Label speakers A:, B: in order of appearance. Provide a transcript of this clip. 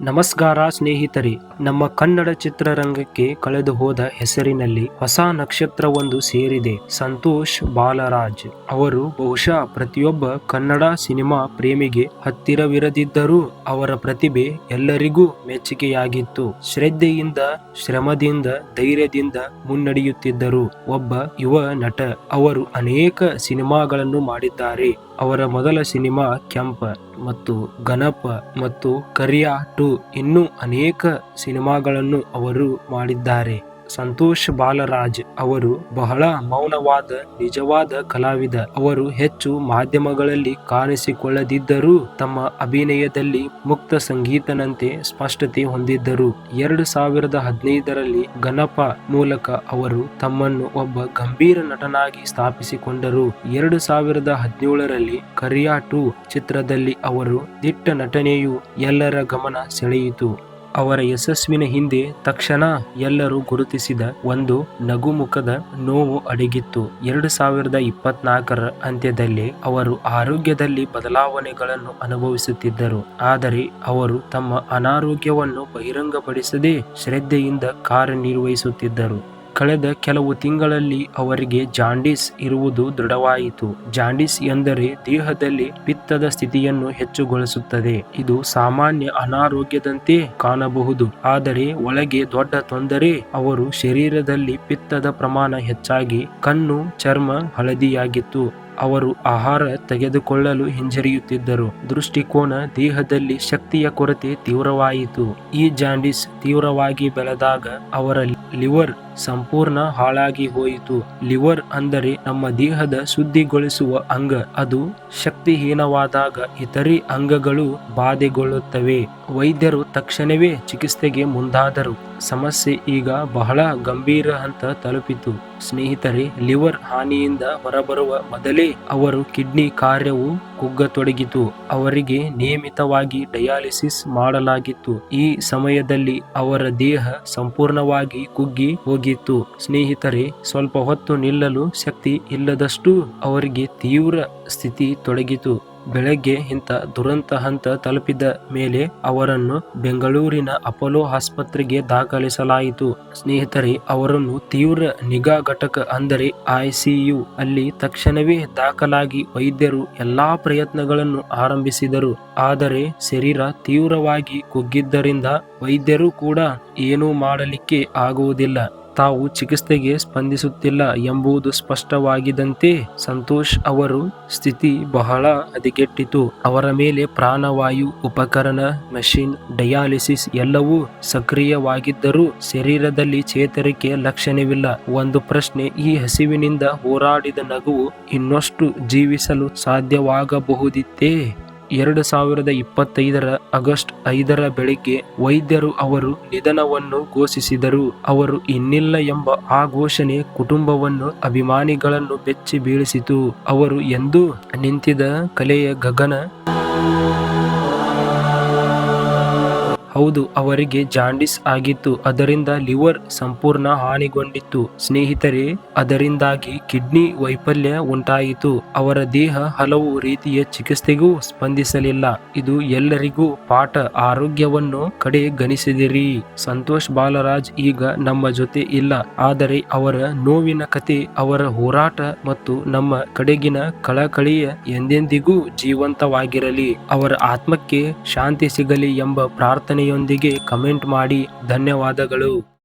A: ನಮಸ್ಕಾರ ಸ್ನೇಹಿತರೆ, ನಮ್ಮ ಕನ್ನಡ ಚಿತ್ರರಂಗಕ್ಕೆ ಕಳೆದು ಹೋದ ಹೆಸರಿನಲ್ಲಿ ಹೊಸ ನಕ್ಷತ್ರವೊಂದು ಸೇರಿದೆ. ಸಂತೋಷ್ ಬಾಲರಾಜ್ ಅವರು ಬಹುಶಃ ಪ್ರತಿಯೊಬ್ಬ ಕನ್ನಡ ಸಿನಿಮಾ ಪ್ರೇಮಿಗೆ ಹತ್ತಿರವಿರದಿದ್ದರೂ ಅವರ ಪ್ರತಿಭೆ ಎಲ್ಲರಿಗೂ ಮೆಚ್ಚುಗೆಯಾಗಿತ್ತು. ಶ್ರದ್ಧೆಯಿಂದ, ಶ್ರಮದಿಂದ, ಧೈರ್ಯದಿಂದ ಮುನ್ನಡೆಯುತ್ತಿದ್ದರು. ಒಬ್ಬ ಯುವ ನಟ. ಅವರು ಅನೇಕ ಸಿನಿಮಾಗಳನ್ನು ಮಾಡಿದ್ದಾರೆ. ಅವರ ಮೊದಲ ಸಿನಿಮಾ ಕೆಂಪ ಮತ್ತು ಗಣಪ ಮತ್ತು ಕರಿಯಾ 2 ಇನ್ನೂ ಅನೇಕ ಸಿನಿಮಾಗಳನ್ನು ಅವರು ಮಾಡಿದ್ದಾರೆ. ಸಂತೋಷ್ ಬಾಲರಾಜ್ ಅವರು ಬಹಳ ಮೌನವಾದ ನಿಜವಾದ ಕಲಾವಿದ. ಅವರು ಹೆಚ್ಚು ಮಾಧ್ಯಮಗಳಲ್ಲಿ ಕಾಣಿಸಿಕೊಳ್ಳದಿದ್ದರೂ ತಮ್ಮ ಅಭಿನಯದಲ್ಲಿ ಮುಕ್ತ ಸಂಗೀತನಂತೆ ಸ್ಪಷ್ಟತೆ ಹೊಂದಿದ್ದರು. 2015ರಲ್ಲಿ ಗಣಪ ಮೂಲಕ ಅವರು ತಮ್ಮನ್ನು ಒಬ್ಬ ಗಂಭೀರ ನಟನಾಗಿ ಸ್ಥಾಪಿಸಿಕೊಂಡರು. 2017ರಲ್ಲಿ ಕರಿಯಾ 2 ಚಿತ್ರದಲ್ಲಿ ಅವರು ದಿಟ್ಟ ನಟನೆಯು ಎಲ್ಲರ ಗಮನ ಸೆಳೆಯಿತು. ಅವರ ಯಶಸ್ವಿನ ಹಿಂದೆ ತಕ್ಷಣ ಎಲ್ಲರೂ ಗುರುತಿಸಿದ ಒಂದು ನಗುಮುಖದ ನೋವು ಅಡಗಿತ್ತು. 2024ರ ಅಂತ್ಯದಲ್ಲಿ ಅವರು ಆರೋಗ್ಯದಲ್ಲಿ ಬದಲಾವಣೆಗಳನ್ನು ಅನುಭವಿಸುತ್ತಿದ್ದರು. ಆದರೆ ಅವರು ತಮ್ಮ ಅನಾರೋಗ್ಯವನ್ನು ಬಹಿರಂಗಪಡಿಸದೆ ಶ್ರದ್ಧೆಯಿಂದ ಕಾರ್ಯನಿರ್ವಹಿಸುತ್ತಿದ್ದರು. ಕಳೆದ ಕೆಲವು ತಿಂಗಳಲ್ಲಿ ಅವರಿಗೆ ಜಾಂಡೀಸ್ ಇರುವುದು ದೃಢವಾಯಿತು. ಜಾಂಡೀಸ್ ಎಂದರೆ ದೇಹದಲ್ಲಿ ಪಿತ್ತದ ಸ್ಥಿತಿಯನ್ನು ಹೆಚ್ಚುಗೊಳಿಸುತ್ತದೆ. ಇದು ಸಾಮಾನ್ಯ ಅನಾರೋಗ್ಯದಂತೆ ಕಾಣಬಹುದು, ಆದರೆ ಒಳಗೆ ದೊಡ್ಡ ತೊಂದರೆ. ಅವರು ಶರೀರದಲ್ಲಿ ಪಿತ್ತದ ಪ್ರಮಾಣ ಹೆಚ್ಚಾಗಿ ಕಣ್ಣು, ಚರ್ಮ ಹಳದಿಯಾಗಿತ್ತು. ಅವರು ಆಹಾರ ತೆಗೆದುಕೊಳ್ಳಲು ಹಿಂಜರಿಯುತ್ತಿದ್ದರು. ದೃಷ್ಟಿಕೋನ, ದೇಹದಲ್ಲಿ ಶಕ್ತಿಯ ಕೊರತೆ ತೀವ್ರವಾಯಿತು. ಈ ಜಾಂಡೀಸ್ ತೀವ್ರವಾಗಿ ಬೆಳೆದಾಗ ಅವರ ಲಿವರ್ ಸಂಪೂರ್ಣ ಹಾಳಾಗಿ ಹೋಯಿತು. ಲಿವರ್ ಅಂದರೆ ನಮ್ಮ ದೇಹದ ಶುದ್ಧಿಗೊಳಿಸುವ ಅಂಗ. ಅದು ಶಕ್ತಿಹೀನವಾದಾಗ ಇತರೆ ಅಂಗಗಳು ಬಾಧೆಗೊಳ್ಳುತ್ತವೆ. ವೈದ್ಯರು ತಕ್ಷಣವೇ ಚಿಕಿತ್ಸೆಗೆ ಮುಂದಾದರು. ಸಮಸ್ಯೆ ಈಗ ಬಹಳ ಗಂಭೀರ ಹಂತ ತಲುಪಿತು. ಸ್ನೇಹಿತರೆ, ಲಿವರ್ ಹಾನಿಯಿಂದ ಹೊರಬರುವ ಮೊದಲೇ ಅವರು ಕಿಡ್ನಿ ಕಾರ್ಯವು ಕುಗ್ಗತೊಡಗಿತು. ಅವರಿಗೆ ನಿಯಮಿತವಾಗಿ ಡಯಾಲಿಸಿಸ್ ಮಾಡಲಾಗಿತ್ತು. ಈ ಸಮಯದಲ್ಲಿ ಅವರ ದೇಹ ಸಂಪೂರ್ಣವಾಗಿ ಕುಗ್ಗಿ ಹೋಗಿತ್ತು. ಸ್ನೇಹಿತರೆ, ಸ್ವಲ್ಪ ಹೊತ್ತು ನಿಲ್ಲಲು ಶಕ್ತಿ ಇಲ್ಲದಷ್ಟು ಅವರಿಗೆ ತೀವ್ರ ಸ್ಥಿತಿ ತೊಡಗಿತು. ಬೆಳಗ್ಗೆ ಇಂಥ ದುರಂತ ಹಂತ ತಲುಪಿದ ಮೇಲೆ ಅವರನ್ನು ಬೆಂಗಳೂರಿನ ಅಪೋಲೋ ಆಸ್ಪತ್ರೆಗೆ ದಾಖಲಿಸಲಾಯಿತು. ಸ್ನೇಹಿತರೆ, ಅವರನ್ನು ತೀವ್ರ ನಿಗಾ ಘಟಕ ಅಂದರೆ ICU ಅಲ್ಲಿ ತಕ್ಷಣವೇ ದಾಖಲಾಗಿ ವೈದ್ಯರು ಎಲ್ಲಾ ಪ್ರಯತ್ನಗಳನ್ನು ಆರಂಭಿಸಿದರು. ಆದರೆ ಶರೀರ ತೀವ್ರವಾಗಿ ಕುಗ್ಗಿದ್ದರಿಂದ ವೈದ್ಯರು ಕೂಡ ಏನೂ ಮಾಡಲಿಕ್ಕೆ ಆಗುವುದಿಲ್ಲ. ತಾವು ಚಿಕಿತ್ಸೆಗೆ ಸ್ಪಂದಿಸುತ್ತಿಲ್ಲ ಎಂಬುದು ಸ್ಪಷ್ಟವಾಗಿದ್ದಂತೆ ಸಂತೋಷ್ ಅವರ ಸ್ಥಿತಿ ಬಹಳ ಹದಗೆಟ್ಟಿತು. ಅವರ ಮೇಲೆ ಪ್ರಾಣವಾಯು ಉಪಕರಣ, ಮೆಷಿನ್, ಡಯಾಲಿಸಿಸ್ ಎಲ್ಲವೂ ಸಕ್ರಿಯವಾಗಿದ್ದರೂ ಶರೀರದಲ್ಲಿ ಚೇತರಿಕೆ ಲಕ್ಷಣವಿಲ್ಲ. ಒಂದು ಪ್ರಶ್ನೆ, ಈ ಹಸಿವಿನಿಂದ ಹೋರಾಡಿದ ನಗುವು ಇನ್ನಷ್ಟು ಜೀವಿಸಲು ಸಾಧ್ಯವಾಗಬಹುದಿತ್ತೇ? 2025ರ ಆಗಸ್ಟ್ 5ರ ಬೆಳಿಗ್ಗೆ ವೈದ್ಯರು ಅವರು ನಿಧನವನ್ನು ಘೋಷಿಸಿದರು. ಅವರು ಇನ್ನಿಲ್ಲ ಎಂಬ ಆ ಘೋಷಣೆ ಕುಟುಂಬವನ್ನು, ಅಭಿಮಾನಿಗಳನ್ನು ಬೆಚ್ಚಿ ಬೀಳಿಸಿತು. ಅವರು ಎಂದು ನಿಂತಿದ್ದ ಕಲೆಯ ಗಗನ. ಹೌದು, ಅವರಿಗೆ ಜಾಂಡೀಸ್ ಆಗಿತ್ತು. ಅದರಿಂದ ಲಿವರ್ ಸಂಪೂರ್ಣ ಹಾನಿಗೊಂಡಿತ್ತು. ಸ್ನೇಹಿತರೆ, ಅದರಿಂದಾಗಿ ಕಿಡ್ನಿ ವೈಫಲ್ಯ ಉಂಟಾಯಿತು. ಅವರ ದೇಹ ಹಲವು ರೀತಿಯ ಚಿಕಿತ್ಸೆಗೂ ಸ್ಪಂದಿಸಲಿಲ್ಲ. ಇದು ಎಲ್ಲರಿಗೂ ಪಾಠ. ಆರೋಗ್ಯವನ್ನು ಕಡೆಗಣಿಸಿದಿರಿ. ಸಂತೋಷ್ ಬಾಲರಾಜ್ ಈಗ ನಮ್ಮ ಜೊತೆ ಇಲ್ಲ, ಆದರೆ ಅವರ ನೋವಿನ ಕತೆ, ಅವರ ಹೋರಾಟ ಮತ್ತು ನಮ್ಮ ಕಡೆಗಿನ ಕಳಕಳಿಯ ಎಂದೆಂದಿಗೂ ಜೀವಂತವಾಗಿರಲಿ. ಅವರ ಆತ್ಮಕ್ಕೆ ಶಾಂತಿ ಸಿಗಲಿ ಎಂಬ ಪ್ರಾರ್ಥನೆಯೊಂದಿಗೆ ಕಮೆಂಟ್ ಮಾಡಿ. ಧನ್ಯವಾದಗಳು.